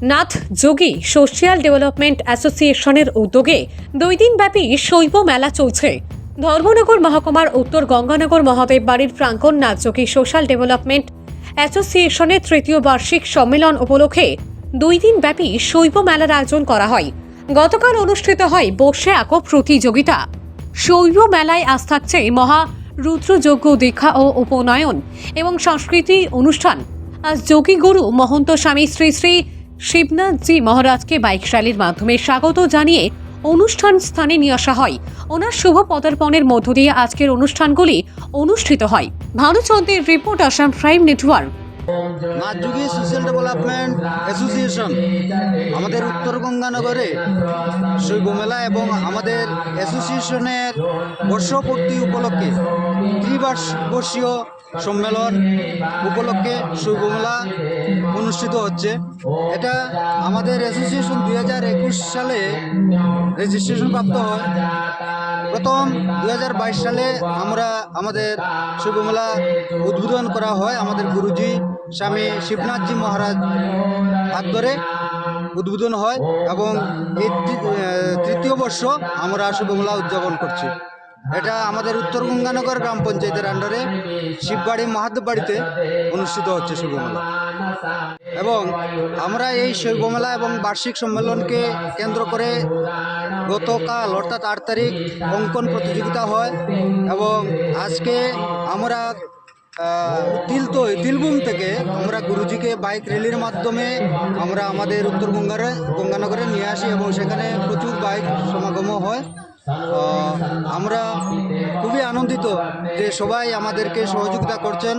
Nath Yogi social development অ্যাসোসিয়েশনের উদ্যোগে 2 দিনব্যাপী শৈব মেলা চলছে। ধর্মনগর মহকুমার উত্তর গঙ্গানগর মহাদেব বাড়ির প্রাঙ্গণ নাথ যোগী সোশ্যাল ডেভেলপমেন্ট অ্যাসোসিয়েশনের 3য় বার্ষিক সম্মেলন উপলক্ষে 2 দিনব্যাপী শৈব মেলার আয়োজন করা হয়। গতকাল অনুষ্ঠিত হয় বসে আঁকো প্রতিযোগিতা। শৈব মেলায় আজ থাকছে মহা রুদ্রযজ্ঞ দীক্ষা ও উপনয়ন এবং সংস্কৃতি অনুষ্ঠান। আজ যোগী গুরু মহন্ত স্বামী শ্রী শ্রী শিবনাথজি মহারাজকে বাইক র্যালির মাধ্যমে স্বাগত জানিয়ে অনুষ্ঠান স্থানে নিয়ে আসা হয়। ওনার শুভ পদার্পণের মধ্য দিয়ে আজকের অনুষ্ঠানগুলি অনুষ্ঠিত হয়। ভানুচন্দ্রের report, Assam prime network. Nath Yogi social development association আমাদের উত্তর গঙ্গানগরে শৈব মেলা এবং আমাদের অ্যাসোসিয়েশনের বর্ষপূর্তি উপলক্ষে ত্রিবার্ষিকীয় সম্মেলন উপলক্ষে শৈব মেলা অনুষ্ঠিত হচ্ছে। এটা আমাদের অ্যাসোসিয়েশন 2021 সালে রেজিস্ট্রেশন প্রাপ্ত হয়। প্রথম 2022 সালে আমরা আমাদের শৈব মেলা উদ্বোধন করা হয়। আমাদের গুরুজি স্বামী শিবনাথজি মহারাজ হাত ধরে উদ্বোধন হয় এবং এই 3য় বর্ষ আমরা শৈব মেলা উদযাপন করছি। এটা আমাদের উত্তর গঙ্গানগর গ্রাম পঞ্চায়েতের আন্ডারে শিববাড়ি মহাদেব বাড়িতে অনুষ্ঠিত হচ্ছে শৈব মেলা। এবং আমরা এই শৈব মেলা এবং বার্ষিক সম্মেলনকে কেন্দ্র করে গতকাল অর্থাৎ 8 তারিখ অঙ্কন প্রতিযোগিতা হয় এবং আজকে আমরা তিলবুং থেকে আমরা গুরুজিকে বাইক র্যালির মাধ্যমে আমরা আমাদের উত্তর গঙ্গানগরে নিয়ে আসি এবং সেখানে প্রচুর বাইক সমাগমও হয়। আমরা খুবই আনন্দিত যে সবাই আমাদেরকে সহযোগিতা করছেন।